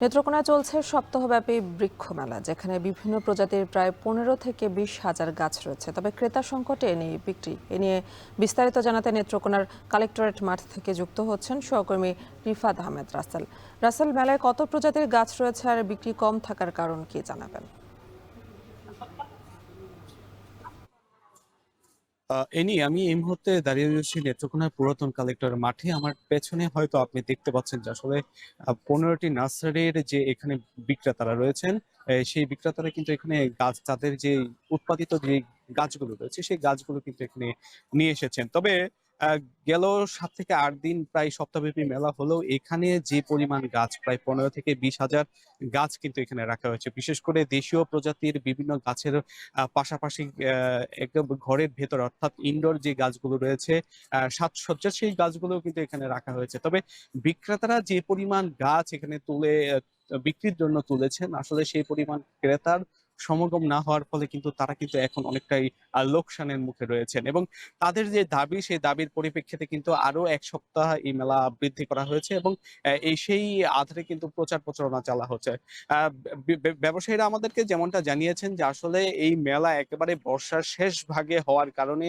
নেত্রকোনায় চলছে সপ্তাহব্যাপী বৃক্ষ মেলা, যেখানে বিভিন্ন প্রজাতির প্রায় 15 থেকে 20 হাজার গাছ রয়েছে। তবে ক্রেতা সংকটে এ নিয়ে বিস্তারিত জানাতে নেত্রকোনার কালেক্টরেট মাঠ থেকে যুক্ত হচ্ছেন সহকর্মী রিফাত আহমেদ রাসেল। রাসেল, মেলায় কত প্রজাতির গাছ রয়েছে আর বিক্রি কম থাকার কারণ কি জানাবেন? আমি এই মুহূর্তে দাঁড়িয়ে রয়েছি নেত্রকোনার পুরাতন কালেক্টর মাঠে। আমার পেছনে হয়তো আপনি দেখতে পাচ্ছেন যে আসলে 15টি নার্সারির যে এখানে বিক্রেতারা রয়েছেন, সেই বিক্রেতারা কিন্তু এখানে গাছ, তাদের যে উৎপাদিত যে গাছগুলো রয়েছে সেই গাছগুলো কিন্তু এখানে নিয়ে এসেছেন। তবে আহ, গেল 7 থেকে 8 দিন প্রায় সপ্তাহব্যাপী মেলা হলেও এখানে যে পরিমাণ গাছ, প্রায় 15 থেকে 20 হাজার গাছ কিন্তু এখানে রাখা হয়েছে। বিশেষ করে দেশীয় প্রজাতির বিভিন্ন গাছের পাশাপাশি একদম ঘরের ভেতর, অর্থাৎ ইনডোর যে গাছগুলো রয়েছে, সাজসজ্জার সেই গাছগুলো কিন্তু এখানে রাখা হয়েছে। তবে বিক্রেতারা যে পরিমাণ গাছ এখানে তুলে বিক্রির জন্য তুলেছেন, আসলে সেই পরিমাণ ক্রেতার সমাগম না হওয়ার ফলে কিন্তু তারা কিন্তু এখন অনেকটাই লোকসানের মুখে রয়েছেন, এবং তাদের যে দাবি, সেই দাবির পরিপ্রেক্ষিতে কিন্তু আরো 1 সপ্তাহ এই মেলা বৃদ্ধি করা হয়েছে, এবং এই সেই আধারে কিন্তু প্রচার প্রচারণা চালা হচ্ছে। আহ ব্যবসায়ীরা আমাদেরকে যেমনটা জানিয়েছেন যে আসলে এই মেলা একেবারে বর্ষার শেষ ভাগে হওয়ার কারণে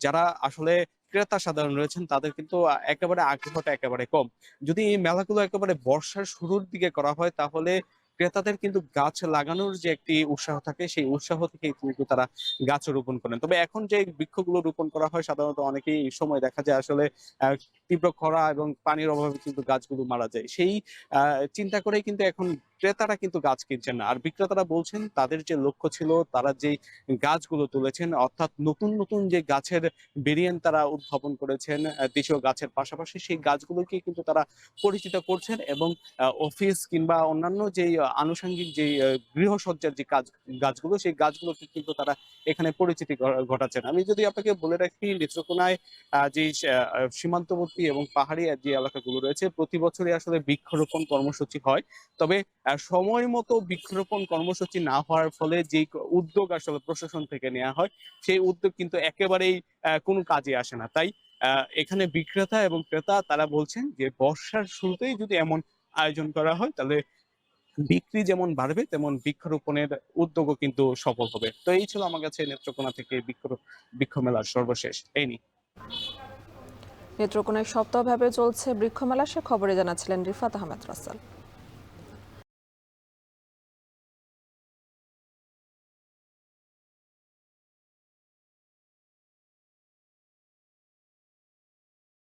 যারা আসলে ক্রেতা সাধারণ রয়েছেন তাদের কিন্তু একেবারে আগ্রহটা একেবারে কম। যদি এই মেলাগুলো একেবারে বর্ষার শুরুর দিকে করা হয়, তাহলে ক্রেতাদের কিন্তু গাছ লাগানোর যে একটি উৎসাহ থাকে, সেই উৎসাহ থেকে কিন্তু তারা গাছ রোপণ করেন। তবে এখন যে বৃক্ষগুলো রোপণ করা হয়, সাধারণত অনেকেই এই সময় দেখা যায় আসলে আহ, তীব্র খরা এবং পানির অভাবে কিন্তু গাছগুলো মারা যায়। সেই চিন্তা করেই কিন্তু এখন ক্রেতারা কিন্তু গাছ কিনছেন না। আর বিক্রেতারা বলছেন তাদের যে লক্ষ্য ছিল, তারা যেই গাছগুলো তুলেছেন, অর্থাৎ নতুন নতুন যে গাছের ভেরিয়েন্ট তারা উদ্ভাবন করেছেন, দেশীয় গাছের পাশাপাশি সেই গাছগুলোকে কিন্তু তারা পরিচিত করছেন, এবং অফিস কিংবা অন্যান্য যেই আনুষঙ্গিক যেই গৃহসজ্জার যে গাছগুলো, সেই গাছগুলোকে কিন্তু তারা এখানে পরিচিতি ঘটাচ্ছেন। আমি যদি আপনাকে বলে রাখি, নেত্রকোনায় যে সীমান্তবর্তী এবং পাহাড়ি যে এলাকাগুলো রয়েছে, প্রতি বছরই আসলে বৃক্ষরোপণ কর্মসূচি হয়। তবে সময় মতো বৃক্ষরোপণ কর্মসূচি না হওয়ার ফলে যে উদ্যোগ আসলে প্রশাসন থেকে নেওয়া হয়, সেই উদ্যোগ কিন্তু একেবারেই কোনো কাজে আসে না। তাই এখানে বিক্রেতা এবং ক্রেতা তারা বলছেন যে বর্ষার শুরুতেই যদি এমন আয়োজন করা হয়, তাহলে বিক্রি যেমন বাড়বে, তেমন বৃক্ষরোপণের উদ্যোগও কিন্তু সফল হবে। তো এই ছিল আমার কাছে নেত্রকোনা থেকে বৃক্ষ মেলার সর্বশেষ এই নিয়ে। নেত্রকোনায় সপ্তাহব্যাপী চলছে বৃক্ষ মেলা, সে খবরে জানাচ্ছিলেন রিফাত আহমেদ রাসেল।